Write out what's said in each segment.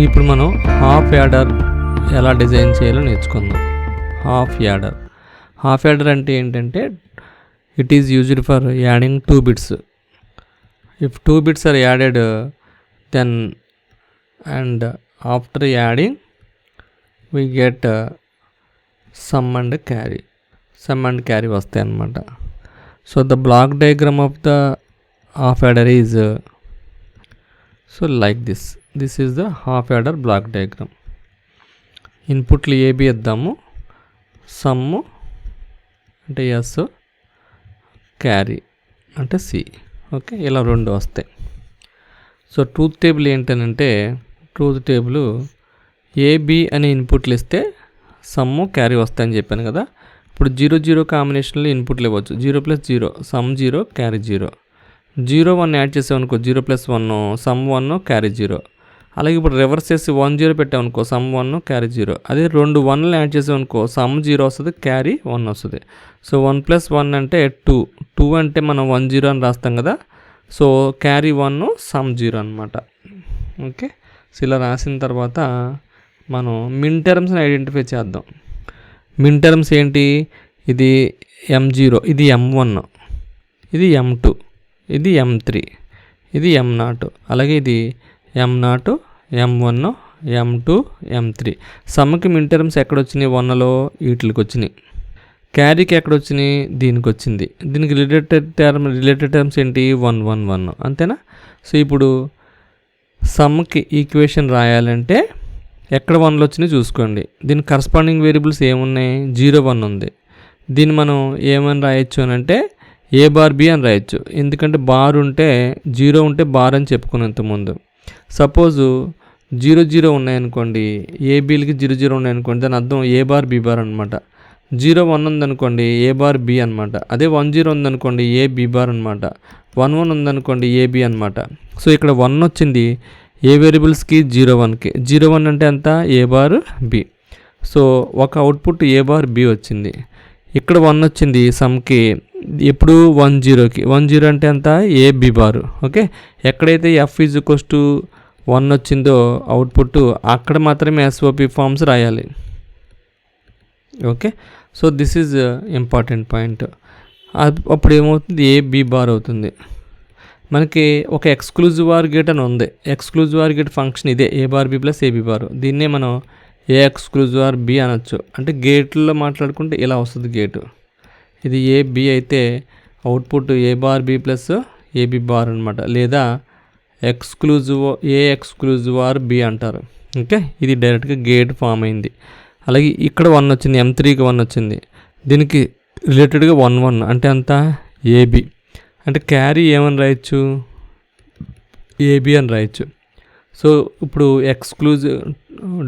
ఇప్పుడు మనం half adder ఎలా డిజైన్ చేయాలో నేర్చుకుందాం. హాఫ్ యాడర్ అంటే ఏంటంటే it is used for adding 2 bits. If 2 bits are added, then and after adding we get sum and carry వస్తాయి అన్నమాట. So the block diagram of the half adder is so like this. This is the half adder block diagram. ఇన్పుట్లు AB ఇద్దాము, some అంటే yes, carry అంటే C. Okay, ఇలా 2 వస్తాయి. So truth table ఏంటనంటే, truth table AB అనే ఇన్పుట్లు ఇస్తే సమ్ము క్యారీ వస్తాయని చెప్పాను కదా. ఇప్పుడు 0 0 కాంబినేషన్లో ఇన్పుట్లు ఇవ్వచ్చు. 0 + 0 సమ్ 0 క్యారీ 0. 0 1 యాడ్ చేసామనుకో 0 + 1 సమ్ 1 క్యారీ 0. అలాగే ఇప్పుడు రివర్స్ చేసి 1 0 పెట్టామనుకో సమ్ 1 క్యారీ 0. అదే 2 1లు యాడ్ చేసామనుకో సమ్ 0 వస్తుంది, క్యారీ 1 వస్తుంది. సో 1 + 1 అంటే 2 అంటే మనం 1 0 అని రాస్తాం కదా. సో క్యారీ 1 సమ్ 0 అనమాట. ఓకే, సో ఇలా రాసిన తర్వాత మనం మిన్ టర్మ్స్ని ఐడెంటిఫై చేద్దాం. మిన్ టర్మ్స్ ఏంటి? ఇది M0, ఇది M1, ఇది M2, ఇది M3, ఇది M0, అలాగే ఇది M0, M1, M2, M3. సమ్కి మిన్ టర్మ్స్ ఎక్కడొచ్చినాయి? 1లో వీటికి వచ్చినాయి. క్యారీకి ఎక్కడొచ్చినాయి? దీనికి వచ్చింది. దీనికి రిలేటెడ్ టర్మ్స్ ఏంటి? 1 1 1, అంతేనా? సో ఇప్పుడు సమ్కి ఈక్వేషన్ రాయాలంటే ఎక్కడ 1లో వచ్చినాయి చూసుకోండి. దీనికి కరస్పాండింగ్ వేరియబుల్స్ ఏమున్నాయి? 0 1 ఉంది. దీన్ని మనం ఏమని రాయొచ్చు అని అంటే ఏ బార్ బి అని రాయొచ్చు. ఎందుకంటే బార్ ఉంటే 0 ఉంటే బార్ అని చెప్పుకున్నాం ఇంతకుముందు. సపోజు 0 0 ఉన్నాయనుకోండి, ఏబీలకి 0 0 ఉన్నాయనుకోండి, దాని అర్థం ఏ బార్ బి బార్ అనమాట. 0 1 ఉందనుకోండి ఏ బార్ బి అనమాట. అదే 1 0 ఉందనుకోండి ఏ బి బార్ అనమాట. 1 1 ఉందనుకోండి ఏ బి అనమాట. సో ఇక్కడ 1 వచ్చింది ఏ వేరియబుల్స్కి? 0 1కి. 0 1 అంటే ఎంత? ఏ బార్ బి. సో ఒక అవుట్పుట్ ఏ బార్ బి వచ్చింది. ఇక్కడ 1 వచ్చింది సమ్కి, ఎప్పుడు 1 0కి. 1 0 అంటే ఎంత? A B bar. ఓకే, ఎక్కడైతే ఎఫ్ ఈజ్ ఈక్వల్స్ టు 1 వచ్చిందో అవుట్పుట్, అక్కడ మాత్రమే ఎస్ఓపి ఫార్మ్స్ రాయాలి. Okay, so this is important point. అప్పుడు ఏమవుతుంది? ఏ బి బార్ అవుతుంది. మనకి ఒక ఎక్స్క్లూజివ్ ఆర్ గేట్ అని ఉంది. ఎక్స్క్లూజివ్ ఆర్ గేట్ ఫంక్షన్ ఇదే, A bar B plus AB bar. దీన్నే మనం ఏ ఎక్స్క్లూజివ్ ఆర్ బి అనొచ్చు. అంటే గేట్లో మాట్లాడుకుంటే ఇలా వస్తుంది గేటు. ఇది ఏ బి అయితే output A bar B plus AB bar అనమాట, లేదా ఏ ఎక్స్క్లూజివ్ ఆర్ బి అంటారు. ఓకే, ఇది డైరెక్ట్గా గేట్ ఫామ్ అయింది. అలాగే ఇక్కడ 1 వచ్చింది, M3కి 1 వచ్చింది. దీనికి రిలేటెడ్గా 1 1 అంటే అంత ఏబి. అంటే క్యారీ ఏమని రాయొచ్చు? ఏబి అని రాయొచ్చు. సో ఇప్పుడు ఎక్స్క్లూజివ్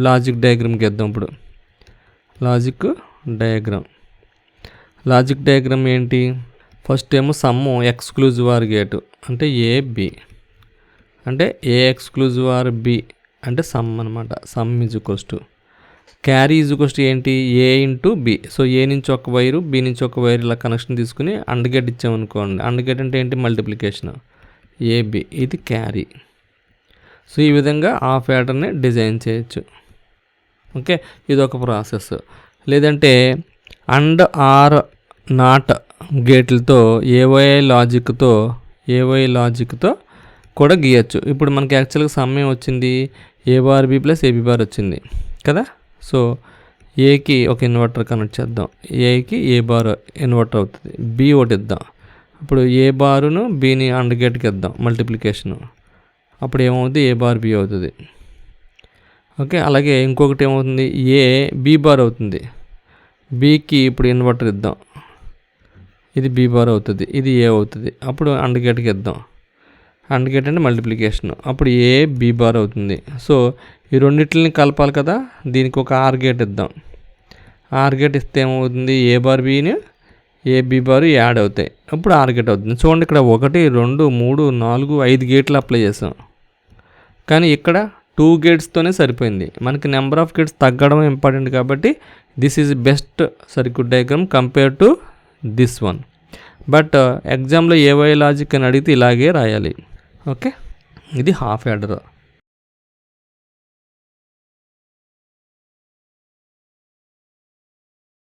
లాజిక్ డయాగ్రామ్కి వేద్దాం. ఇప్పుడు లాజిక్ డయాగ్రామ్ ఏంటి? ఫస్ట్ ఏమో సమ్ము ఎక్స్క్లూజివ్ ఆర్ గేటు అంటే ఏ బి, అంటే ఏ ఎక్స్క్లూజివ్ ఆర్ బి అంటే సమ్ అనమాట. Some is equals to carry is equals to ఏంటి? ఏ ఇంటూ బి. సో ఏ నుంచి ఒక వైరు, బి నుంచి ఒక వైరు, ఇలా కనెక్షన్ తీసుకుని అండ్ గేట్ ఇచ్చామనుకోండి. అండ్ గేట్ అంటే ఏంటి? మల్టిప్లికేషన్. ఏబి ఇది క్యారీ. సో ఈ విధంగా హాఫ్ యాడర్ని డిజైన్ చేయొచ్చు. ఓకే, ఇది ఒక ప్రాసెస్. లేదంటే అండ్ ఆర్ నాట్ గేట్లతో ఏవై లాజిక్తో కూడా గీయచ్చు. ఇప్పుడు మనకి యాక్చువల్గా సమయం వచ్చింది A bar B plus AB bar వచ్చింది కదా. సో ఏకి ఒక ఇన్వర్టర్ కనెక్ట్ చేద్దాం. ఏకి ఏ బార్ ఇన్వర్టర్ అవుతుంది. బి ఒకటి ఇద్దాం. ఇప్పుడు ఏ బారును బిని అండ్ గేట్కి ఇద్దాం మల్టిప్లికేషను. అప్పుడు ఏమవుతుంది? ఏ బార్ బి అవుతుంది. ఓకే, అలాగే ఇంకొకటి ఏమవుతుంది? ఏ బి బార్ అవుతుంది. బికి ఇప్పుడు ఇన్వర్టర్ ఇద్దాం. ఇది బి బార్ అవుతుంది, ఇది ఏ అవుతుంది. అప్పుడు అండ్ గేట్కి ఇద్దాం. అండ్ గేట్ అంటే మల్టిప్లికేషన్. అప్పుడు ఏ బి బార్ అవుతుంది. సో ఈ రెండింటిని కలపాలి కదా. దీనికి ఒక ఆర్ గేట్ ఇద్దాం. ఆర్ గేట్ ఇస్తే ఏమవుతుంది? ఏ బార్ బిని ఏ బి బార్ యాడ్ అవుతాయి. అప్పుడు ఆర్ గేట్ అవుతుంది. చూడండి, ఇక్కడ 1 2 3 4 5 గేట్లు అప్లై చేసాం. కానీ ఇక్కడ 2 గేట్స్తోనే సరిపోయింది. మనకి నెంబర్ ఆఫ్ గేట్స్ తగ్గడం ఇంపార్టెంట్ కాబట్టి this is best circuit diagram compare to this one. But ఎగ్జామ్లో ఏవై లాజిక్ అని అడిగితే ఇలాగే రాయాలి. ఓకే, ఇది హాఫ్ యాడర్.